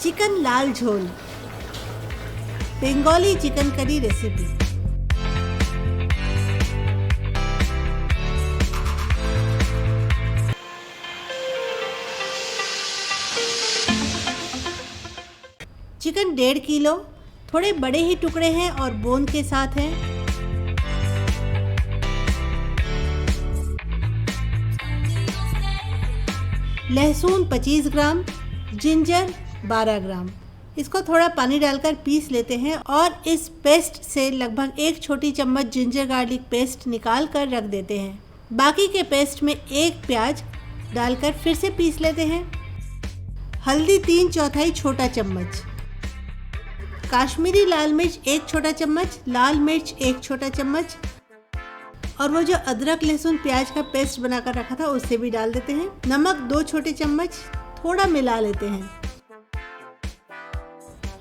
Chicken लाल झोल, Bengali chicken curry recipe. Chicken 1.5 kilo, थोड़े बड़े ही टुकड़े हैं और बोन के साथ हैं। लहसुन 25 ग्राम, जिंजर 12 ग्राम। इसको थोड़ा पानी डालकर पीस लेते हैं और इस पेस्ट से लगभग 1 छोटी चम्मच जिंजर गार्लिक पेस्ट निकाल कर रख देते हैं। बाकी के पेस्ट में 1 प्याज डालकर फिर से पीस लेते हैं। हल्दी 3/4 छोटा चम्मच, काश्मीरी लाल मिर्च 1 छोटा चम्मच, लाल मिर्च 1 छोटा चम्मच और वो जो अदरक लहसुन प्याज का पेस्ट बनाकर रखा था उसे भी डाल देते हैं। नमक 2 छोटे चम्मच, थोड़ा मिला लेते हैं।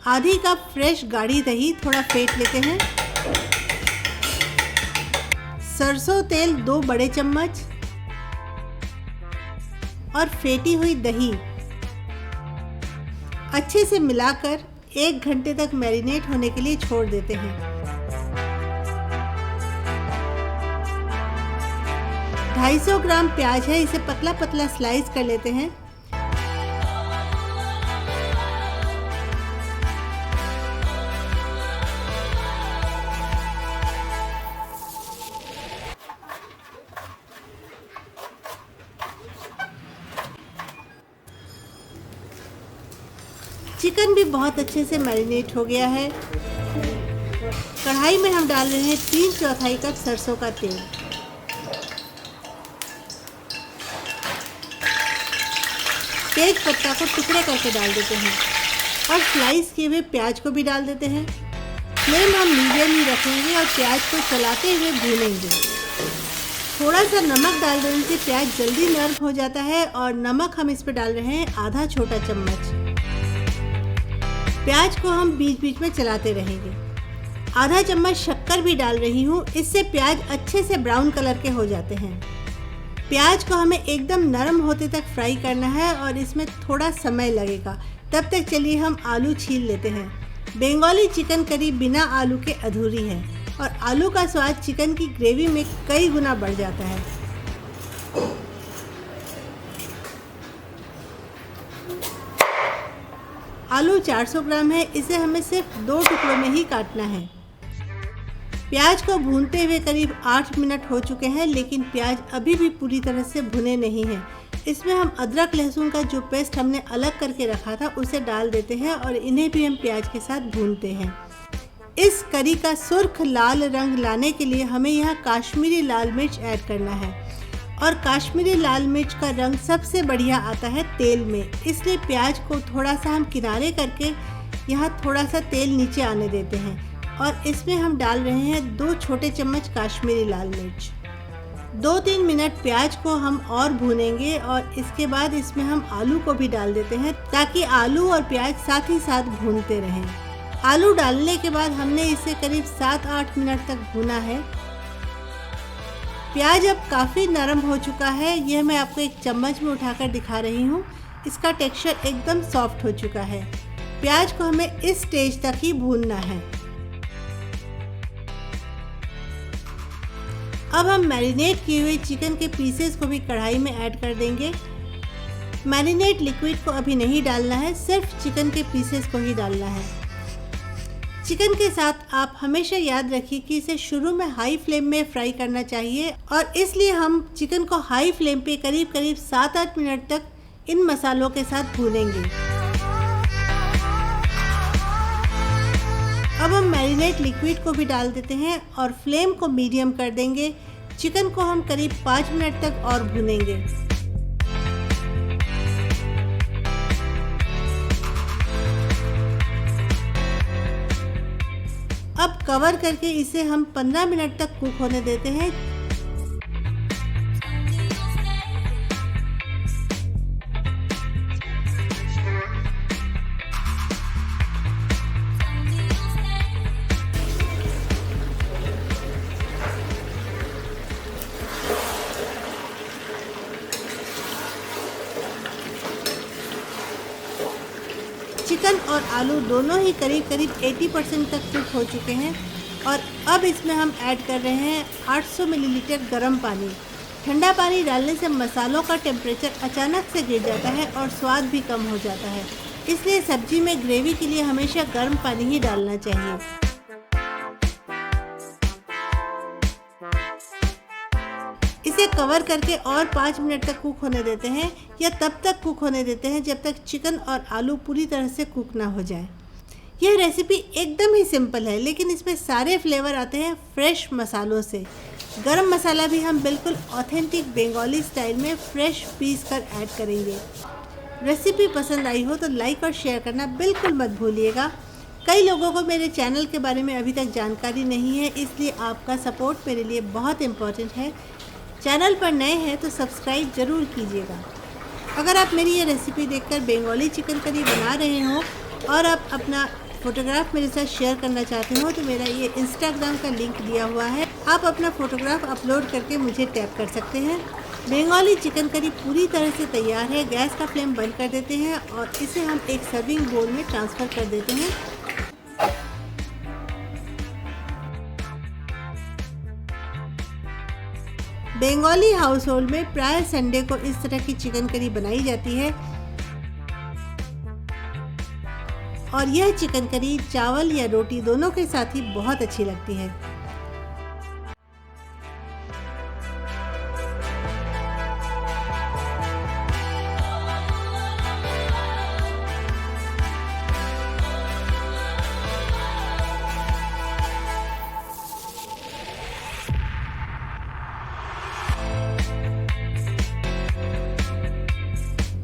आधी कप फ्रेश गाढ़ी दही थोड़ा फेंट लेते हैं। सरसों तेल 2 बड़े चम्मच और फेंटी हुई दही अच्छे से मिलाकर 1 घंटे तक मैरिनेट होने के लिए छोड़ देते हैं। 250 ग्राम प्याज है, इसे पतला पतला स्लाइस कर लेते हैं। चिकन भी बहुत अच्छे से मैरिनेट हो गया है। कढ़ाई में हम डाल रहे हैं 3/4 कप सरसों का तेल। तेज पत्ता को टुकड़े करके डाल देते हैं और स्लाइस किए हुए प्याज को भी डाल देते हैं। फ्लेम हम मीडियम ही रखेंगे और प्याज को चलाते हुए भूनेंगे। थोड़ा सा नमक डाल देने से प्याज जल्दी नरम हो जाता है और नमक हम इस पर डाल रहे हैं आधा छोटा चम्मच। प्याज को हम बीच बीच में चलाते रहेंगे। आधा चम्मच शक्कर भी डाल रही हूँ, इससे प्याज अच्छे से ब्राउन कलर के हो जाते हैं। प्याज को हमें एकदम नरम होते तक फ्राई करना है और इसमें थोड़ा समय लगेगा। तब तक चलिए हम आलू छील लेते हैं। बंगाली चिकन करी बिना आलू के अधूरी है और आलू का स्वाद चिकन की ग्रेवी में कई गुना बढ़ जाता है। आलू 400 ग्राम है, इसे हमें सिर्फ 2 टुकड़ों में ही काटना है। प्याज को भूनते हुए करीब 8 मिनट हो चुके हैं, लेकिन प्याज अभी भी पूरी तरह से भुने नहीं हैं। इसमें हम अदरक लहसुन का जो पेस्ट हमने अलग करके रखा था उसे डाल देते हैं और इन्हें भी हम प्याज के साथ भूनते हैं। इस करी का सुर्ख लाल रंग लाने के लिए हमें यहाँ काश्मीरी लाल मिर्च ऐड करना है और काश्मीरी लाल मिर्च का रंग सबसे बढ़िया आता है तेल में, इसलिए प्याज को थोड़ा सा हम किनारे करके यहाँ थोड़ा सा तेल नीचे आने देते हैं और इसमें हम डाल रहे हैं 2 छोटे चम्मच काश्मीरी लाल मिर्च। 2-3 मिनट प्याज को हम और भूनेंगे और इसके बाद इसमें हम आलू को भी डाल देते हैं ताकि आलू और प्याज साथ ही साथ भूनते रहें। आलू डालने के बाद हमने इसे करीब 7-8 मिनट तक भूना है। प्याज अब काफ़ी नरम हो चुका है, यह मैं आपको एक चम्मच में उठाकर दिखा रही हूँ। इसका टेक्सचर एकदम सॉफ्ट हो चुका है। प्याज को हमें इस स्टेज तक ही भूनना है। अब हम मैरिनेट किए हुए चिकन के पीसेस को भी कढ़ाई में ऐड कर देंगे। मैरिनेट लिक्विड को अभी नहीं डालना है, सिर्फ चिकन के पीसेस को ही डालना है। चिकन के साथ आप हमेशा याद रखिए कि इसे शुरू में हाई फ्लेम में फ्राई करना चाहिए और इसलिए हम चिकन को हाई फ्लेम पे करीब 7-8 मिनट तक इन मसालों के साथ भूनेंगे। अब हम मैरिनेट लिक्विड को भी डाल देते हैं और फ्लेम को मीडियम कर देंगे। चिकन को हम करीब 5 मिनट तक और भूनेंगे। अब कवर करके इसे हम 15 मिनट तक कुक होने देते हैं। चिकन और आलू दोनों ही करीब करीब 80% तक कुक हो चुके हैं और अब इसमें हम ऐड कर रहे हैं 800 मिलीलीटर गर्म पानी। ठंडा पानी डालने से मसालों का टेम्परेचर अचानक से गिर जाता है और स्वाद भी कम हो जाता है, इसलिए सब्जी में ग्रेवी के लिए हमेशा गर्म पानी ही डालना चाहिए। इसे कवर करके और 5 मिनट तक कुक होने देते हैं या तब तक कुक होने देते हैं जब तक चिकन और आलू पूरी तरह से कुक ना हो जाए। यह रेसिपी एकदम ही सिंपल है, लेकिन इसमें सारे फ्लेवर आते हैं फ्रेश मसालों से। गरम मसाला भी हम बिल्कुल ऑथेंटिक बंगाली स्टाइल में फ्रेश पीस कर ऐड करेंगे। रेसिपी पसंद आई हो तो लाइक और शेयर करना बिल्कुल मत भूलिएगा। कई लोगों को मेरे चैनल के बारे में अभी तक जानकारी नहीं है, इसलिए आपका सपोर्ट मेरे लिए बहुत इम्पोर्टेंट है। चैनल पर नए हैं तो सब्सक्राइब ज़रूर कीजिएगा। अगर आप मेरी ये रेसिपी देखकर बंगाली चिकन करी बना रहे हो और आप अपना फ़ोटोग्राफ मेरे साथ शेयर करना चाहते हो तो मेरा ये इंस्टाग्राम का लिंक दिया हुआ है, आप अपना फ़ोटोग्राफ अपलोड करके मुझे टैग कर सकते हैं। बंगाली चिकन करी पूरी तरह से तैयार है। गैस का फ्लेम बंद कर देते हैं और इसे हम एक सर्विंग बोल में ट्रांसफ़र कर देते हैं। बंगाली हाउस होल्ड में प्राय संडे को इस तरह की चिकन करी बनाई जाती है और यह चिकन करी चावल या रोटी दोनों के साथ ही बहुत अच्छी लगती है।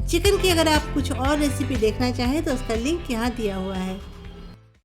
चिकन की अगर आप कुछ और रेसिपी देखना चाहें तो उसका लिंक यहाँ दिया हुआ है।